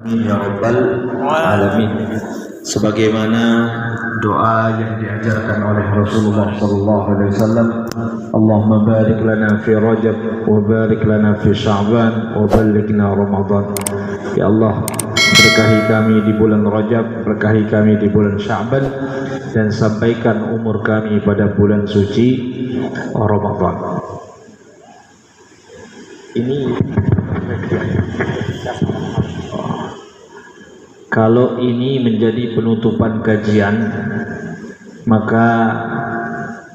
Ya Rabbal Alamin. Sebagaimana doa yang diajarkan oleh Rasulullah SAW, Allahumma barik lana fi Rajab wa barik lana fi Sya'ban wa ballighna Ramadan. Ya Allah, berkahi kami di bulan Rajab, berkahi kami di bulan Sya'ban, dan sampaikan umur kami pada bulan suci Ramadan. Ini kalau ini menjadi penutupan kajian, maka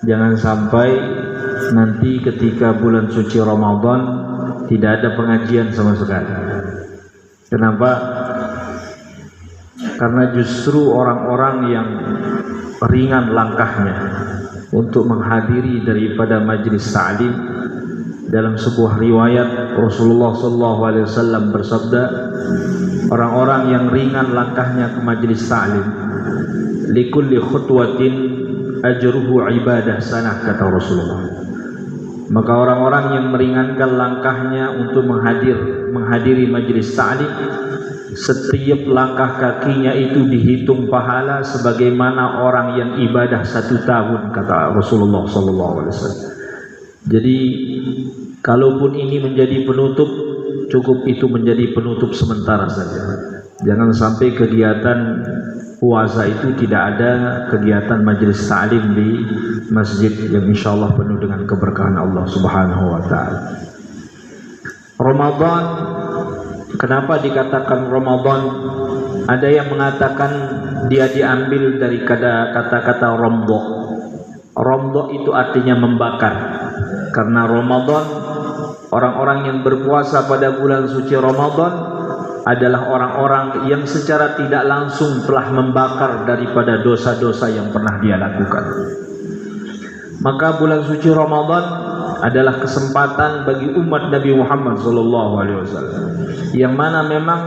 jangan sampai nanti ketika bulan suci Ramadan tidak ada pengajian sama sekali. Kenapa? Karena justru orang-orang yang ringan langkahnya untuk menghadiri daripada majlis ta'lim. Dalam sebuah riwayat Rasulullah SAW bersabda, orang-orang yang ringan langkahnya ke majlis ta'lim, likulli khutwatin ajruhu ibadah sanah, kata Rasulullah. Maka orang-orang yang meringankan langkahnya untuk menghadiri majlis ta'lim, setiap langkah kakinya itu dihitung pahala sebagaimana orang yang ibadah 1 tahun, kata Rasulullah SAW. Jadi kalaupun ini menjadi penutup, cukup itu menjadi penutup sementara saja. Jangan sampai kegiatan puasa itu tidak ada kegiatan majelis ta'lim di masjid yang insyaallah penuh dengan keberkahan Allah Subhanahu wa taala. Ramadan, kenapa dikatakan Ramadan? Ada yang mengatakan dia diambil dari kata-kata rombo. Rombo itu artinya membakar. Karena Ramadan, orang-orang yang berpuasa pada bulan suci Ramadan adalah orang-orang yang secara tidak langsung telah membakar daripada dosa-dosa yang pernah dia lakukan. Maka bulan suci Ramadan adalah kesempatan bagi umat Nabi Muhammad SAW, yang mana memang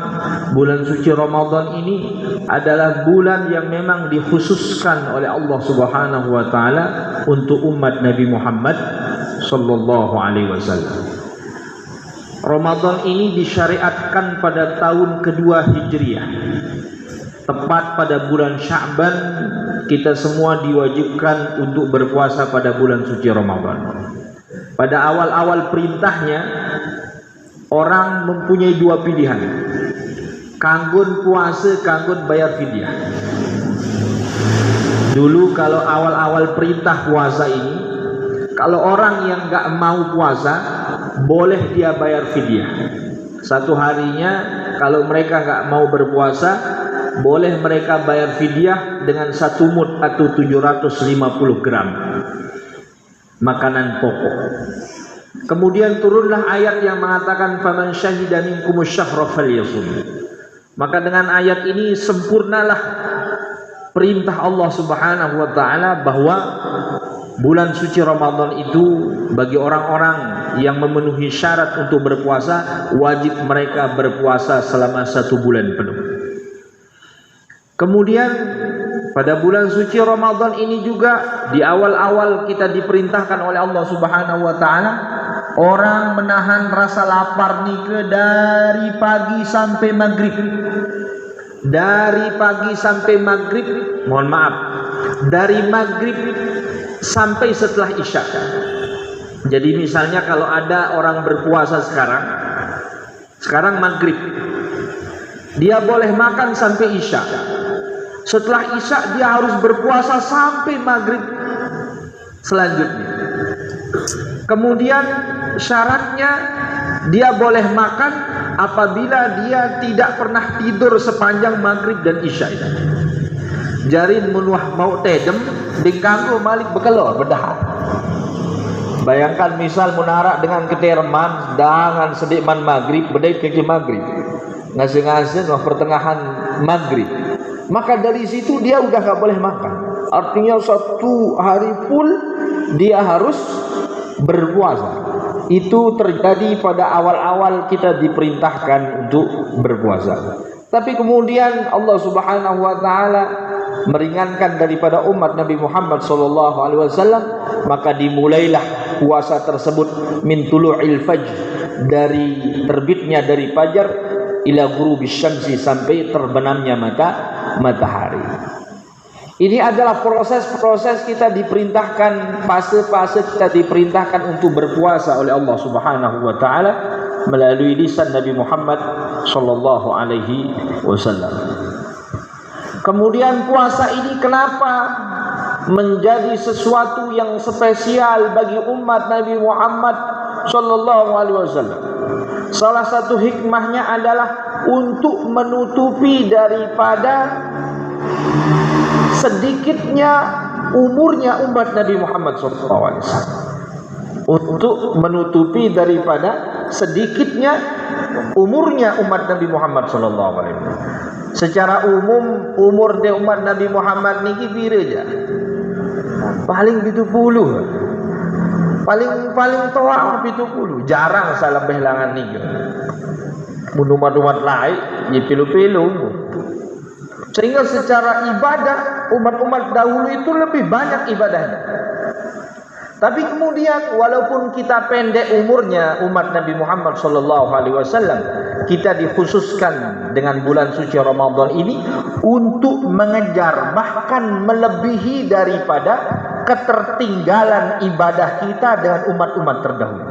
bulan suci Ramadan ini adalah bulan yang memang dikhususkan oleh Allah Subhanahu wa taala untuk umat Nabi Muhammad sallallahu alaihi wasallam. Ramadan ini disyariatkan pada tahun kedua Hijriah. Tepat pada bulan Sya'ban kita semua diwajibkan untuk berpuasa pada bulan suci Ramadan. Pada awal-awal perintahnya orang mempunyai 2 pilihan. Kanggun puasa, kanggun bayar fidyah. Dulu kalau awal-awal perintah puasa ini, kalau orang yang enggak mau puasa, boleh dia bayar fidyah. Satu harinya kalau mereka enggak mau berpuasa, boleh mereka bayar fidyah dengan 1 mud atau 750 gram makanan pokok. Kemudian turunlah ayat yang mengatakan faman syahida minkumus syahra falyasum. Maka dengan ayat ini sempurnalah perintah Allah Subhanahu wa taala bahwa bulan suci Ramadan itu bagi orang-orang yang memenuhi syarat untuk berpuasa, wajib mereka berpuasa selama 1 bulan penuh. Kemudian pada bulan suci Ramadan ini juga di awal-awal kita diperintahkan oleh Allah Subhanahu wa taala orang menahan rasa lapar nih dari pagi sampai maghrib. Dari pagi sampai maghrib, mohon maaf, dari maghrib sampai setelah isya. Jadi misalnya kalau ada orang berpuasa sekarang maghrib, dia boleh makan sampai isya. Setelah isya dia harus berpuasa sampai maghrib selanjutnya. Kemudian syaratnya dia boleh makan apabila dia tidak pernah tidur sepanjang maghrib dan isya itu. Jarin menuah mau tedem diganggu malik bekelor berdahat. Bayangkan misal menara dengan keterman dengan sedikman maghrib bedai kaki maghrib ngasih-ngasih pertengahan maghrib, maka dari situ dia udah gak boleh makan. Artinya 1 hari full dia harus berpuasa. Itu terjadi pada awal-awal kita diperintahkan untuk berpuasa. Tapi kemudian Allah Subhanahu wa taala meringankan daripada umat Nabi Muhammad SAW, maka dimulailah puasa tersebut min tulu'il fajr, dari terbitnya dari fajar ila ghurubi syamsi, sampai terbenamnya matahari. Ini adalah proses-proses kita diperintahkan, fase-fase kita diperintahkan untuk berpuasa oleh Allah Subhanahu wa taala melalui lisan Nabi Muhammad sallallahu alaihi wasallam. Kemudian puasa ini kenapa menjadi sesuatu yang spesial bagi umat Nabi Muhammad sallallahu alaihi wasallam? Salah satu hikmahnya adalah untuk menutupi daripada sedikitnya umurnya umat Nabi Muhammad SAW, untuk menutupi daripada sedikitnya umurnya umat Nabi Muhammad SAW. Secara umum umur de umat Nabi Muhammad niki pira aja? Paling 70. Paling tua 70. Jarang salah belangan niki. Mun umat-umat lain ya pilu-pilu. Sehingga secara ibadah umat-umat dahulu itu lebih banyak ibadahnya. Tapi kemudian walaupun kita pendek umurnya umat Nabi Muhammad SAW, kita dikhususkan dengan bulan suci Ramadan ini untuk mengejar, bahkan melebihi daripada ketertinggalan ibadah kita dengan umat-umat terdahulu.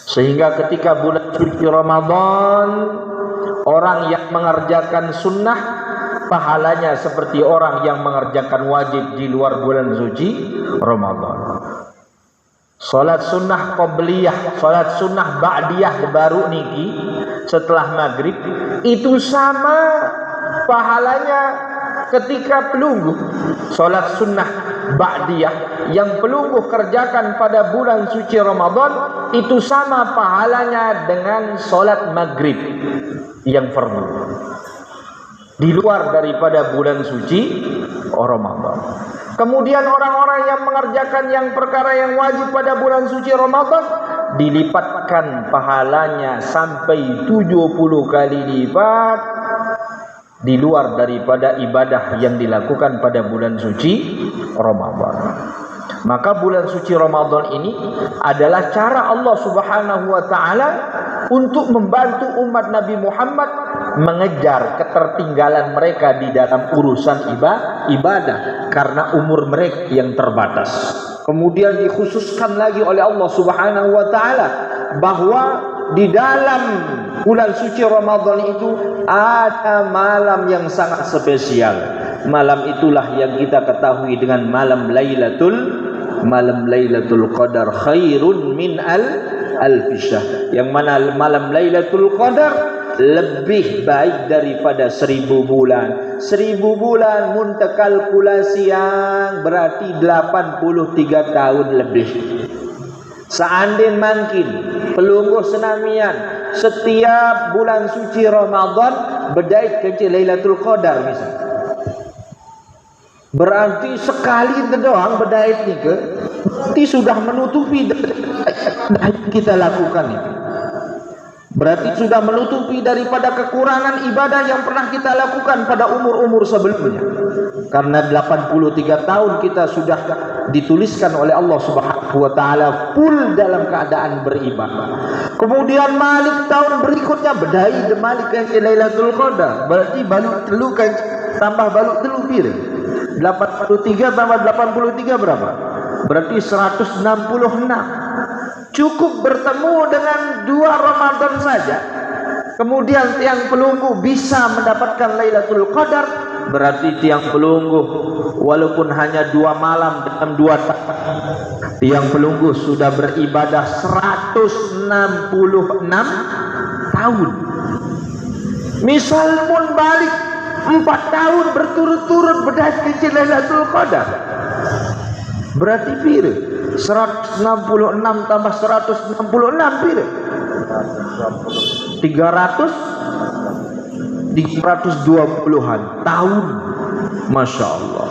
Sehingga ketika bulan suci Ramadan, orang yang mengerjakan sunnah pahalanya seperti orang yang mengerjakan wajib di luar bulan suci Ramadan. Salat sunnah qabliyah, salat sunnah ba'diyah baru niki setelah maghrib itu sama pahalanya ketika pelungguh. Salat sunnah ba'diyah yang pelungguh kerjakan pada bulan suci Ramadan itu sama pahalanya dengan salat maghrib yang fardu di luar daripada bulan suci Ramadan. Kemudian orang-orang yang mengerjakan yang perkara yang wajib pada bulan suci Ramadan dilipatkan pahalanya sampai 70 kali lipat di luar daripada ibadah yang dilakukan pada bulan suci Ramadan. Maka bulan suci Ramadan ini adalah cara Allah Subhanahu wa taala untuk membantu umat Nabi Muhammad mengejar ketertinggalan mereka di dalam urusan ibadah karena umur mereka yang terbatas. Kemudian dikhususkan lagi oleh Allah Subhanahu wa taala bahwa di dalam bulan suci Ramadan itu ada malam yang sangat spesial. Malam itulah yang kita ketahui dengan malam Lailatul Qadar, khairun min alfisyahr. Yang mana malam Lailatul Qadar lebih baik daripada 1000 bulan. 1000 bulan munta kalkulasi yang berarti 83 tahun lebih. Seandainya mungkin pelungguh senamian setiap bulan suci Ramadan berdait kecil Lailatul Qadar misalnya, berarti sekali doang berdait ni ke berarti sudah menutupi yang kita lakukan itu. Berarti sudah menutupi daripada kekurangan ibadah yang pernah kita lakukan pada umur-umur sebelumnya. Karena 83 tahun kita sudah dituliskan oleh Allah Subhanahu wa taala full dalam keadaan beribadah. Kemudian Malik tahun berikutnya bedai Malik yang Lailatul Qadar. Berarti balut telu kan tambah balut telu pira? 83 tambah 83 berapa? Berarti 166. Cukup bertemu dengan 2 Ramadan saja. Kemudian tiang pelungguh bisa mendapatkan Lailatul Qadar. Berarti tiang pelungguh walaupun hanya 2 malam dalam 2 tahun, tiang pelungguh sudah beribadah 166 tahun. Misal mun balik 4 tahun berturut-turut berdasar kecil Lailatul Qadar, berarti pira? 166 tambah 166 pira? 320-an tahun. Masya Allah.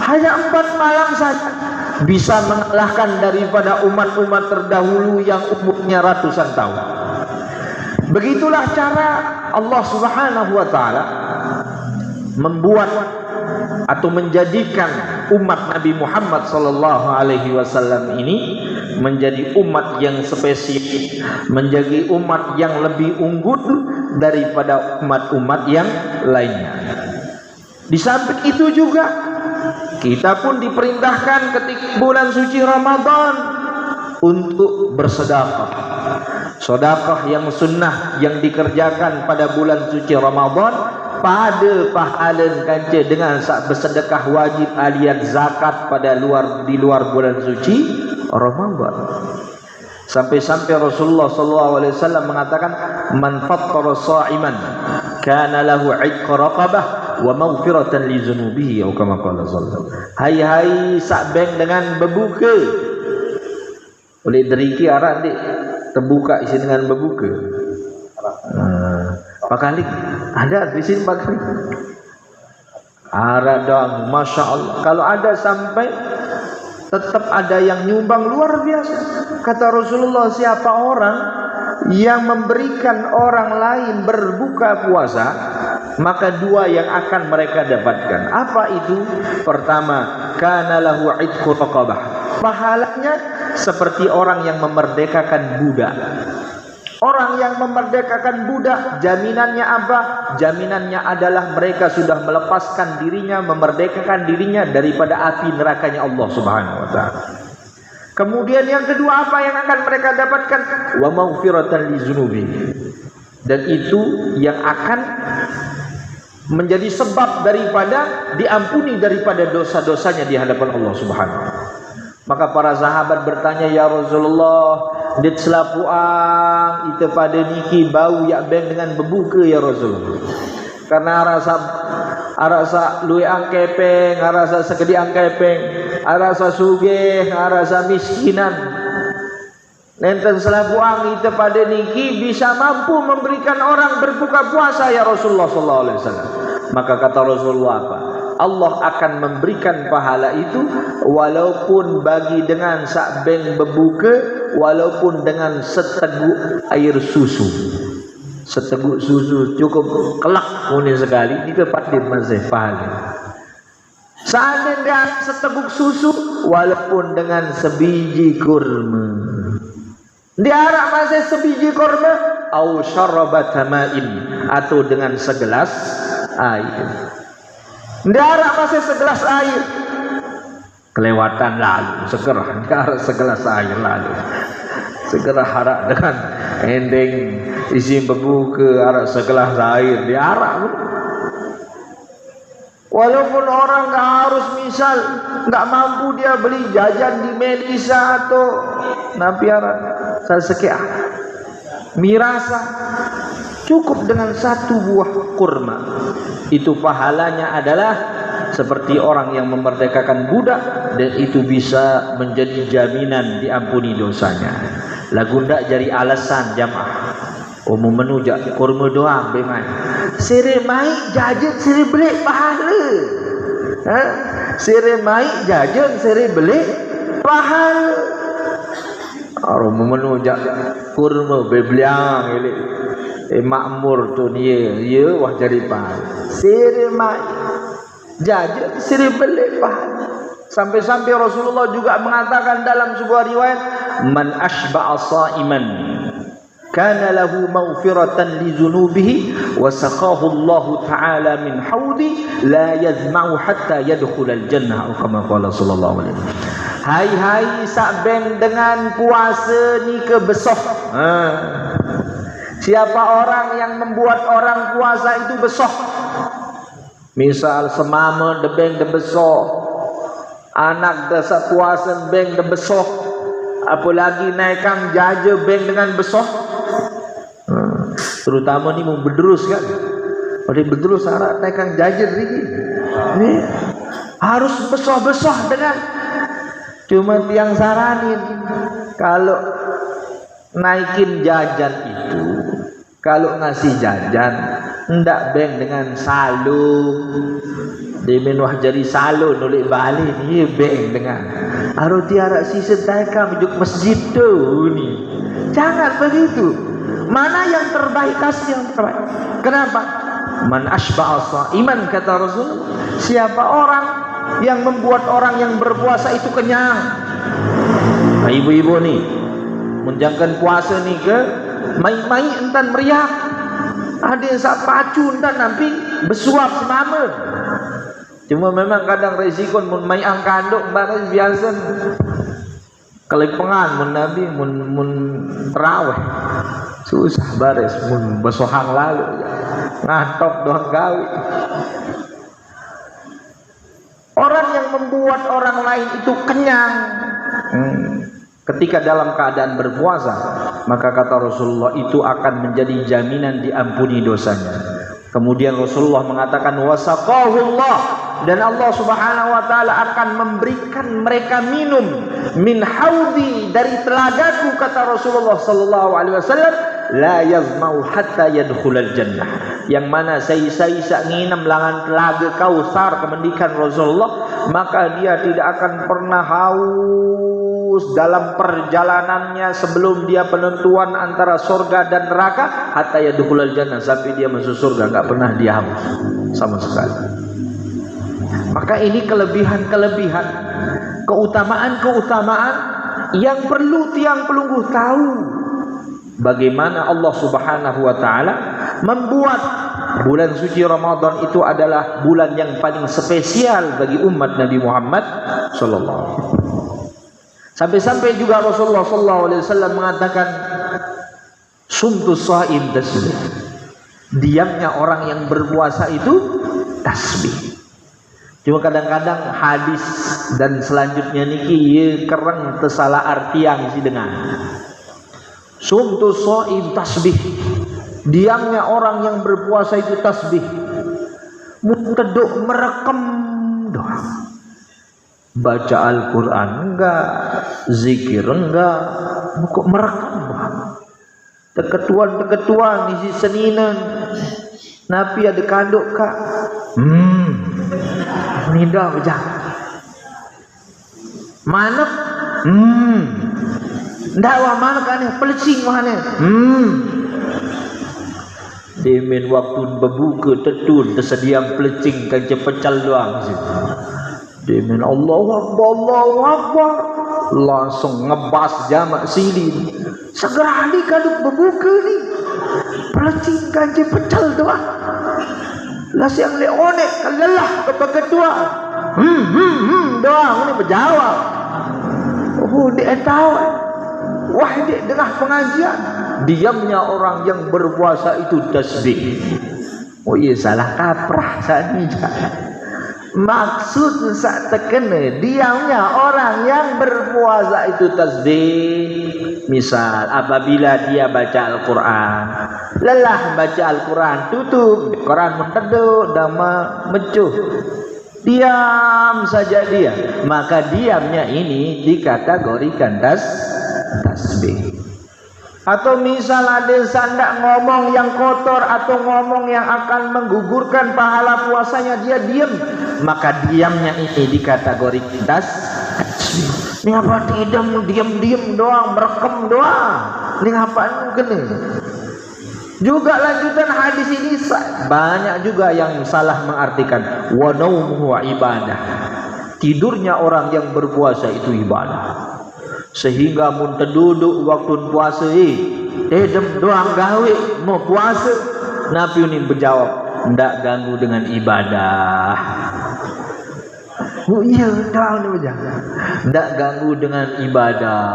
Hanya 4 malam saja bisa mengalahkan daripada umat-umat terdahulu yang umurnya ratusan tahun. Begitulah cara Allah Subhanahu wa taala membuat atau menjadikan umat Nabi Muhammad sallallahu alaihi wasallam ini menjadi umat yang spesifik, menjadi umat yang lebih unggul daripada umat-umat yang lainnya. Di samping itu juga kita pun diperintahkan ketika bulan suci Ramadan untuk bersedekah. Sedekah yang sunnah yang dikerjakan pada bulan suci Ramadan pada pahala kanca dengan sak bersedekah wajib alias zakat pada di luar bulan suci Ramadan. Sampai-sampai Rasulullah SAW mengatakan, man fattara sha'iman kana lahu 'idq raqabah wa maghfiratan li dzunubihi atau kama qala sallallahu. Hai sak beng dengan berbuka. Oleh deriki arak dik terbuka isi dengan berbuka. Pakalik ada di sini pakalik. Arak dong, masya Allah. Kalau ada sampai tetap ada yang nyumbang luar biasa. Kata Rasulullah, siapa orang yang memberikan orang lain berbuka puasa, maka dua yang akan mereka dapatkan. Apa itu? Pertama, kana lahu 'idqu raqabah. Pahalanya seperti orang yang memerdekakan budak. Orang yang memerdekakan budak, jaminannya apa? Jaminannya adalah mereka sudah melepaskan dirinya, memerdekakan dirinya daripada api nerakanya Allah Subhanahu wa taala. Kemudian yang kedua apa yang akan mereka dapatkan? Wa maghfiratan li dzunubi. Dan itu yang akan menjadi sebab daripada diampuni daripada dosa-dosanya di hadapan Allah Subhanahu wa taala. Maka para sahabat bertanya, ya Rasulullah, dit selapuang itu pada niki bau yak beng dengan berbuka ya Rasulullah. Karena rasa luwe angkepeng, rasa sekedi angkepeng, rasa sugih, rasa miskinan. Nenten selapuang itu pada niki bisa mampu memberikan orang berbuka puasa ya Rasulullah sallallahu alaihi wasallam. Maka kata Rasulullah apa? Allah akan memberikan pahala itu walaupun bagi dengan sak beng berbuka, walaupun dengan seteguk air susu. Seteguk susu cukup kelak kuning sekali, itu pasti masih pahala. Seandainya seteguk susu walaupun dengan sebiji kurma. Diharap masih sebiji kurma au syarabat ma'in, atau dengan segelas air. Diharap masih segelas air, kelewatan lalu segera diharap segelas air lalu segera harap dengan ending isi berbuka harap segelas air diharap. Walaupun orang nggak harus, misal nggak mampu dia beli jajan di Melisa atau Napiara Sasekia Mirasa, cukup dengan satu buah kurma, itu pahalanya adalah seperti orang yang memerdekakan budak, dan itu bisa menjadi jaminan diampuni dosanya. Lagu ndak jadi alasan jamaah umum menujak kurma doang bemai sire mai jajan sire beli pahala, sire mai jajan sire beli pahala. Orang menujak kurma bebeliang ini makmur tu dia wah jadi pahala. Sire mai jajan sire beli pahala. Sampai-sampai Rasulullah juga mengatakan dalam sebuah riwayat, man ashba'a sha'iman kana lahu maghfiratan li dzunubihi wa saqahu Allah taala min haudi la yazma'u hatta yadkhul al-jannah, atau kama qala sallallahu alaihi wasallam. Hai sabeng dengan puasa ni ke besoh. Siapa orang yang membuat orang puasa itu besoh, misal semama debeng de besoh, anak desa puasa beng de besoh, apalagi naikkan jaja beng dengan besoh. Terutama ni mau bedrus kan, pada bedrus harap naikkan jaja ni harus besoh-besoh dengan. Cuma tiang saranin, kalau naikin jajan itu, kalau ngasih jajan ndak beng dengan salung dimenuh jadi salun nulik balik ni beng dengan harus tiara sisa taika menuju masjid tu ni. Jangan begitu. Mana yang terbaik, kasih yang terbaik. Kenapa? Man ashba'a sha'iman, kata Rasul, siapa orang yang membuat orang yang berpuasa itu kenyang. Nah, ibu-ibu nih menjalankan puasa nih ke mai-mai entan meriak, ada yang sak pacu entan nanti bersuap semama. Cuma memang kadang resiko mun mai angkanduk baris biasa kelepengan mun nabi mun terawih susah baris mun besohang lalu ngantok doang gawe. Orang yang membuat orang lain itu kenyang ketika dalam keadaan berpuasa, maka kata Rasulullah itu akan menjadi jaminan diampuni dosanya. Kemudian Rasulullah mengatakan wasaqahullah, dan Allah Subhanahu wa taala akan memberikan mereka minum min haudi, dari telagaku, kata Rasulullah sallallahu alaihi wasallam, la yazmau hatta yadkhulal jannah, yang mana saya nginam langan telaga Kausar kemendikan Rasulullah, maka dia tidak akan pernah haus dalam perjalanannya sebelum dia penentuan antara surga dan neraka, hatta yadkhulal jannah, sampai dia masuk surga enggak pernah dia haus sama sekali. Maka ini kelebihan-kelebihan, keutamaan-keutamaan yang perlu tiang pelungguh tahu. Bagaimana Allah Subhanahu wa taala membuat bulan suci Ramadan itu adalah bulan yang paling spesial bagi umat Nabi Muhammad sallallahu alaihi wasallam. Sampai-sampai juga Rasulullah sallallahu alaihi wasallam mengatakan sumtus shaim tasbih. Diamnya orang yang berpuasa itu tasbih. Cuma kadang-kadang hadis dan selanjutnya niki ye kereng tersalah artian si dengan sumtus shaim tasbih. Diamnya orang yang berpuasa itu tasbih. Muteduk merekam doang. Baca Al-Quran enggak, zikir enggak, kok merekam doang. Teketuan isi seninan. Napi ada kanduk kak. Ini dah bejak. Mana? Ndak wah mana kan ni? Pelecing mana? Demen waktu berbuka tetun tersedia pelecing kan cepecal doang. Demen Allahu Akbar, langsung ngebas jamak silin. Segera ni kaduk berbuka ni pelecing kan cepecal doang. Lah siang le onek kalelah ketua. Doang ni berjawab. Oh dia tahu. Wah dia dengar pengajian. Diamnya orang yang berpuasa itu tasbih. Oh iya salah kaprah saja. Maksud saat terkena diamnya orang yang berpuasa itu tasbih. Misal apabila dia baca Al-Quran, lelah baca Al-Quran, tutup Quran menteduk dan mecuh, diam saja dia, maka diamnya ini dikategorikan tasbih. Atau misal ada sandak ngomong yang kotor atau ngomong yang akan menggugurkan pahala puasanya, dia diam, maka diamnya ini dikategorikan tasbih. Ini apa diam doang, merekam doang. Ini apaan kena? Juga lanjutan hadis ini banyak juga yang salah mengartikan wa naumuhu ibadah. Tidurnya orang yang berpuasa itu ibadah. Sehingga mun terduduk waktu puasa dem doang gawe mau puasa, Nabi ini berjawab ndak ganggu dengan ibadah. Oh iya dah ni macam ndak ganggu dengan ibadah.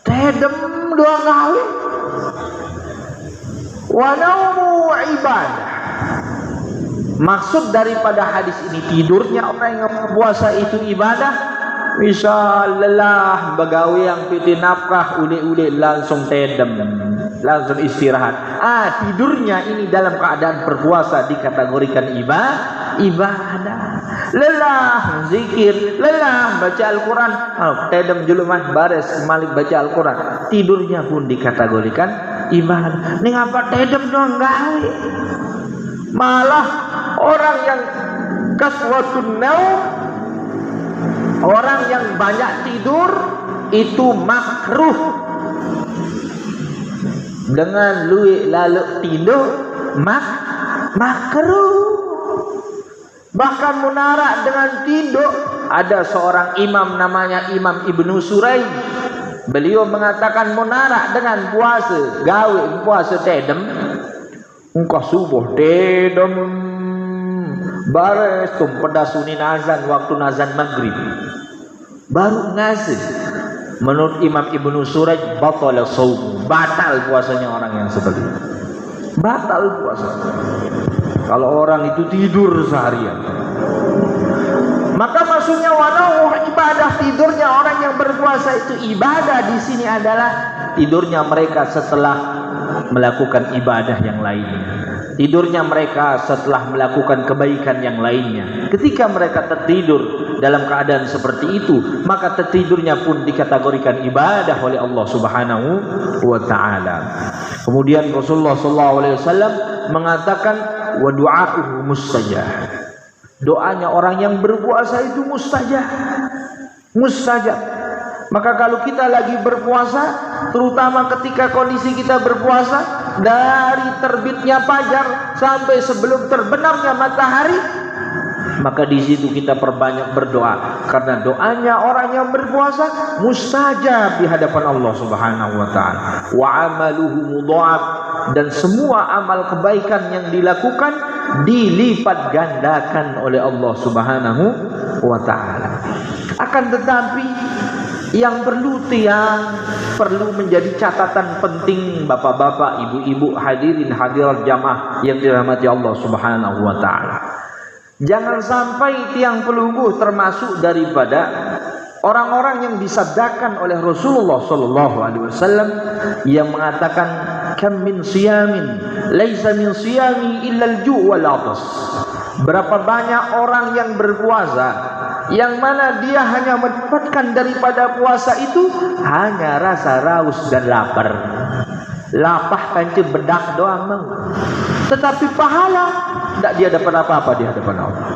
Tedem doang gawe. Wa naumu ibadah. Maksud daripada hadis ini tidurnya orang yang berpuasa itu ibadah. Misal lelah begawe yang piti nafkah ulik-ulik langsung tedem, langsung istirahat. Tidurnya ini dalam keadaan berpuasa dikategorikan ibadah. Lelah zikir, lelah baca Al-Quran, tedem juluman baris malik baca Al-Quran, tidurnya pun dikategorikan ibadah. Ini apa tedem doang gawe? Malah orang yang kaswatun naum, orang yang banyak tidur itu makruh. Dengan luik lalu tidur makruh. Bahkan munarak dengan tidur. Ada seorang imam namanya Imam Ibnu Suraij. Beliau mengatakan munarak dengan puasa. Gawe puasa tedem. Engkau subuh tedem. Bares tum pedasunin azan waktu azan maghrib. Baru ngasih. Menurut Imam Ibnu Suraij batal shaum. Batal puasanya orang yang seperti itu. Batal puasa. Kalau orang itu tidur seharian, maka maksudnya walau ibadah tidurnya orang yang berpuasa itu ibadah di sini adalah tidurnya mereka setelah melakukan ibadah yang lainnya. Tidurnya mereka setelah melakukan kebaikan yang lainnya. Ketika mereka tertidur dalam keadaan seperti itu, maka tertidurnya pun dikategorikan ibadah oleh Allah Subhanahu wa taala. Kemudian Rasulullah SAW mengatakan wa du'a'uhu mustajab. Doanya orang yang berpuasa itu mustajab. Mustajab. Maka kalau kita lagi berpuasa, terutama ketika kondisi kita berpuasa, dari terbitnya fajar sampai sebelum terbenamnya matahari, maka di situ kita perbanyak berdoa, karena doanya orang yang berpuasa mustajab di hadapan Allah Subhanahu wa taala. Wa amaluhu mudha'af, dan semua amal kebaikan yang dilakukan dilipat gandakan oleh Allah Subhanahu wa taala. Akan tetapi yang perlu menjadi catatan penting bapak-bapak, ibu-ibu, hadirin hadirat jamaah yang dirahmati Allah Subhanahu wa taala. Jangan sampai tiang pelungguh termasuk daripada orang-orang yang disabdakan oleh Rasulullah sallallahu alaihi wasallam yang mengatakan kam min siyamin laisa min siyami illa al-ju' wal 'atas. Berapa banyak orang yang berpuasa yang mana dia hanya mendapatkan daripada puasa itu hanya rasa raus dan lapar. Lapah kanci bedak doang mau. Tetapi pahala tidak dia dapat apa-apa di hadapan Allah.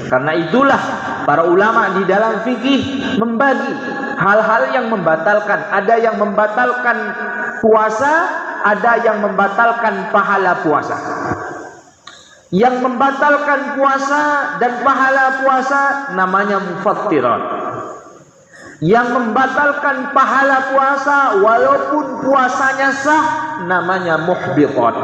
Karena itulah para ulama di dalam fikih membagi hal-hal yang membatalkan. Ada yang membatalkan puasa, ada yang membatalkan pahala puasa. Yang membatalkan puasa dan pahala puasa namanya mufattirat. Yang membatalkan pahala puasa walaupun puasanya sah namanya muhbitat.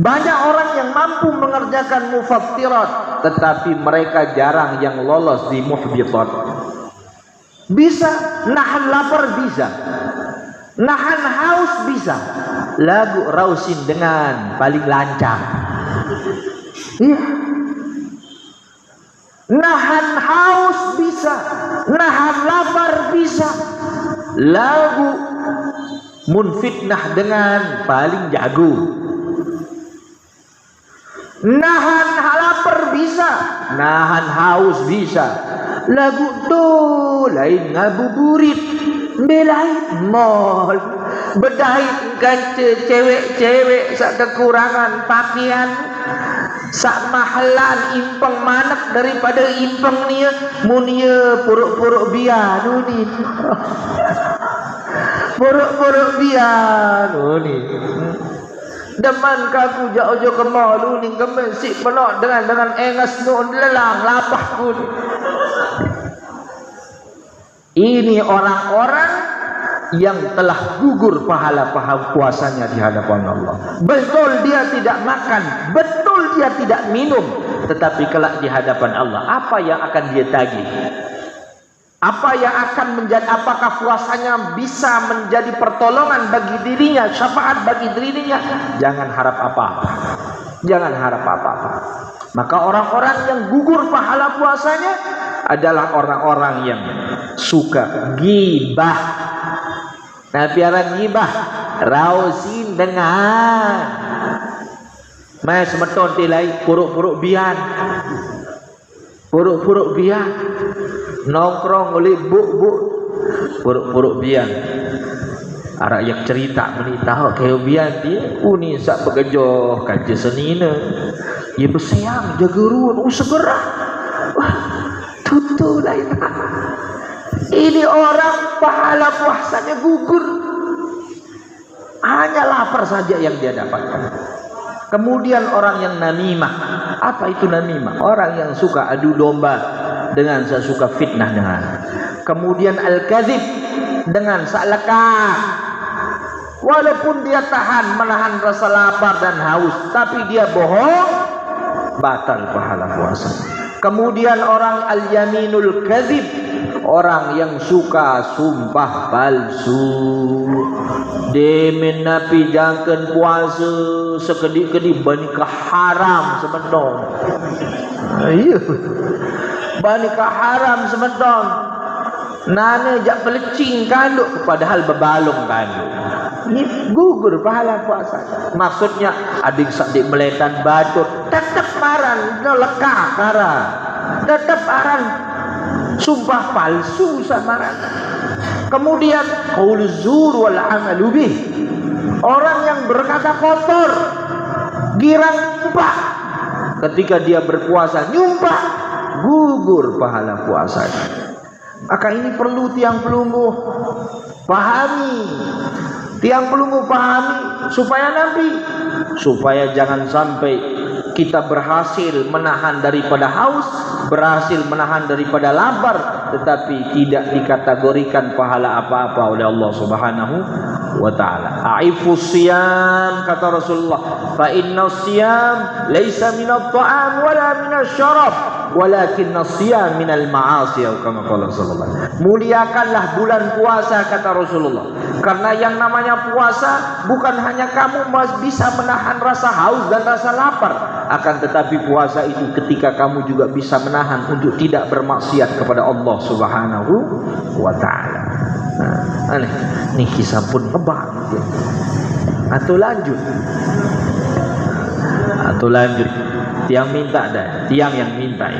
Banyak orang yang mampu mengerjakan mufattirat, tetapi mereka jarang yang lolos di muhbitat. Bisa nahan lapar, bisa nahan haus, bisa lagu rausin dengan paling lancar. Iya. Nahan haus bisa, nahan lapar bisa, lagu munfitnah dengan paling jago. Nahan lapar bisa, nahan haus bisa, lagu tuh lain ngabuburit, belain mall, bedait kan cewek-cewek sak kekurangan pakaian, sak mahalan impeng manak daripada impeng nia munia puruk-puruk biar ni puruk-puruk biar ni deman kaku jauh-jauh ke mall ni kemesik penuh dengan engas nu lelang lapah pun. Ini orang-orang yang telah gugur pahala puasanya di hadapan Allah. Betul dia tidak makan, betul dia tidak minum, tetapi kelak di hadapan Allah apa yang akan dia tagih? Apa yang akan menjadi, apakah puasanya bisa menjadi pertolongan bagi dirinya, syafaat bagi dirinya? Jangan harap apa-apa. Jangan harap apa-apa. Maka orang-orang yang gugur pahala puasanya adalah orang-orang yang suka gibah. Nah, piara gibah rausin dengan mas meton tilai puruk-puruk bian. Puruk-puruk bian nongkrong oleh buk-buk puruk-puruk bian. Arak yang cerita menitah kayak bian dia uni sak begejoh kaje senina. Ia bersiang jaga ruan segera. Wah, tutu lain. Ini orang pahala puasanya gugur. Hanya lapar saja yang dia dapatkan. Kemudian orang yang namimah. Apa itu namimah? Orang yang suka adu domba dengan sesuka fitnah dengan. Kemudian al-kadzib, dengan salakah. Walaupun dia menahan rasa lapar dan haus, tapi dia bohong, batal pahala puasa. Kemudian orang al-yaminul kadzib, orang yang suka sumpah palsu. Demen napi jangken puasa sekedip-kedip banikah haram sebentar. Iya. Banikah haram sebentar. Nane jak pelecing kanduk padahal bebalong kanduk. Ini gugur pahala puasa. Maksudnya adik sadik meletan batur tetap maran lekah kara. Tetap aran sumpah palsu samaran. Kemudian qauluz zur wal amalu bih. Orang yang berkata kotor, girang nyumpah. Ketika dia berpuasa nyumpah, gugur pahala puasanya. Maka ini perlu tiang pelungguh pahami. Tiang pelungguh pahami supaya jangan sampai kita berhasil menahan daripada haus, berhasil menahan daripada lapar, tetapi tidak dikategorikan pahala apa-apa oleh Allah Subhanahu wa ta'ala. A'ifus siyam, kata Rasulullah, fa inna siyam laisa minat ta'am wala minas syarab walakinna siyam minal ma'asi, kama qala sallallahu. Muliakanlah bulan puasa, kata Rasulullah, karena yang namanya puasa bukan hanya kamu bisa menahan rasa haus dan rasa lapar, akan tetapi puasa itu ketika kamu juga bisa menahan untuk tidak bermaksiat kepada Allah Subhanahu wa ta'ala. Nah, ini kisah pun hebat. Atau lanjut. Tiang minta dah. Tiang yang minta.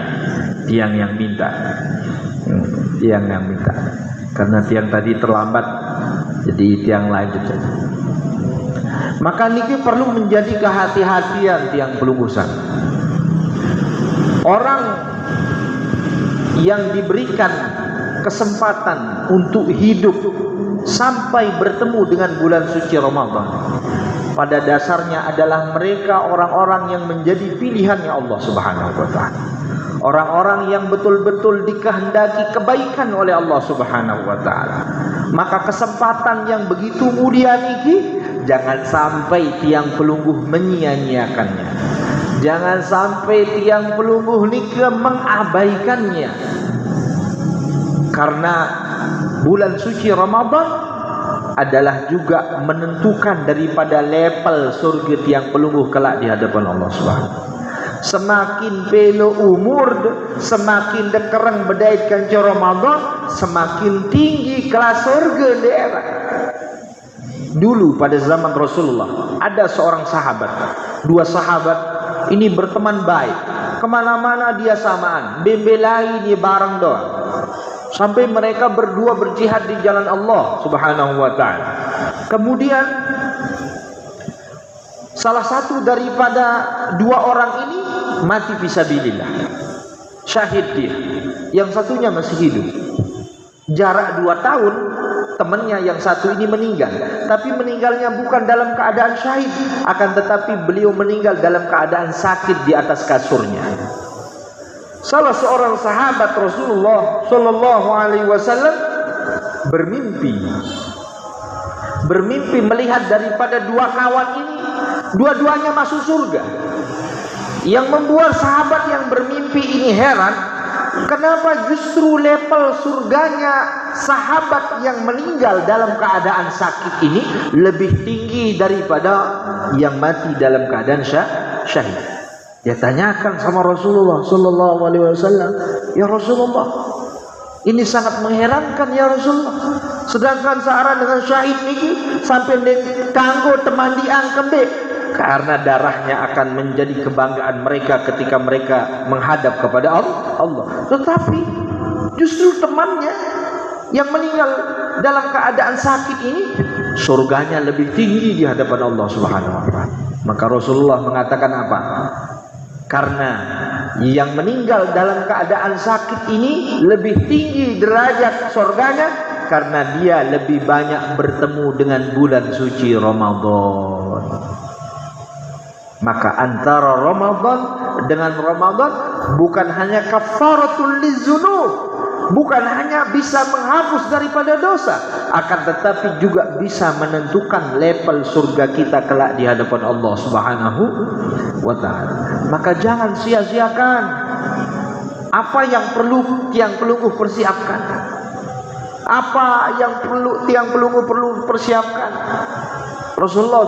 Karena tiang tadi terlambat, jadi tiang lanjut saja. Maka niki perlu menjadi kehati-hatian tiang pelunggusan. Orang yang diberikan kesempatan untuk hidup sampai bertemu dengan bulan suci Ramadan, pada dasarnya adalah mereka orang-orang yang menjadi pilihannya Allah Subhanahu wa ta'ala. Orang-orang yang betul-betul dikehendaki kebaikan oleh Allah Subhanahu wa ta'ala. Maka kesempatan yang begitu mulia niki jangan sampai tiang pelungguh menyia-nyiakannya. Jangan sampai tiang pelungguh niki mengabaikannya. Karena bulan suci Ramadan adalah juga menentukan daripada level surga tiang pelungguh kelak di hadapan Allah Subhanahu. Semakin pelo umur, semakin dekereng bedaitkan ke Ramadan, semakin tinggi kelas surga daerah. Dulu pada zaman Rasulullah ada seorang sahabat, dua sahabat ini berteman baik, kemana-mana dia samaan, bembelai dia bareng doang, sampai mereka berdua berjihad di jalan Allah Subhanahu wa ta'ala. Kemudian salah satu daripada dua orang ini mati fisabilillah, syahid dia, yang satunya masih hidup. Jarak 2 tahun, temannya yang satu ini meninggal, tapi meninggalnya bukan dalam keadaan syahid, akan tetapi beliau meninggal dalam keadaan sakit di atas kasurnya. Salah seorang sahabat Rasulullah Sallallahu Alaihi Wasallam bermimpi melihat daripada dua kawan ini, dua-duanya masuk surga. Yang membuat sahabat yang bermimpi ini heran, kenapa justru level surganya sahabat yang meninggal dalam keadaan sakit ini lebih tinggi daripada yang mati dalam keadaan syahid. Dia tanyakan sama Rasulullah Sallallahu Alaihi Wasallam, ya Rasulullah, ini sangat mengherankan ya Rasulullah. Sedangkan searah dengan syahid ini sampai tangguh temandian kembali, karena darahnya akan menjadi kebanggaan mereka ketika mereka menghadap kepada Allah. Tetapi justru temannya yang meninggal dalam keadaan sakit ini, surganya lebih tinggi di hadapan Allah Subhanahu wa ta'ala. Maka Rasulullah mengatakan apa? Karena yang meninggal dalam keadaan sakit ini lebih tinggi derajat surganya karena dia lebih banyak bertemu dengan bulan suci Ramadan. Maka antara Ramadan dengan Ramadan bukan hanya kafaratul lidzunub, bukan hanya bisa menghapus daripada dosa, akan tetapi juga bisa menentukan level surga kita kelak di hadapan Allah Subhanahu wa taala. Maka jangan sia-siakan apa yang perlu tiang pelunggu persiapkan. Apa yang perlu tiang pelunggu persiapkan. Rasulullah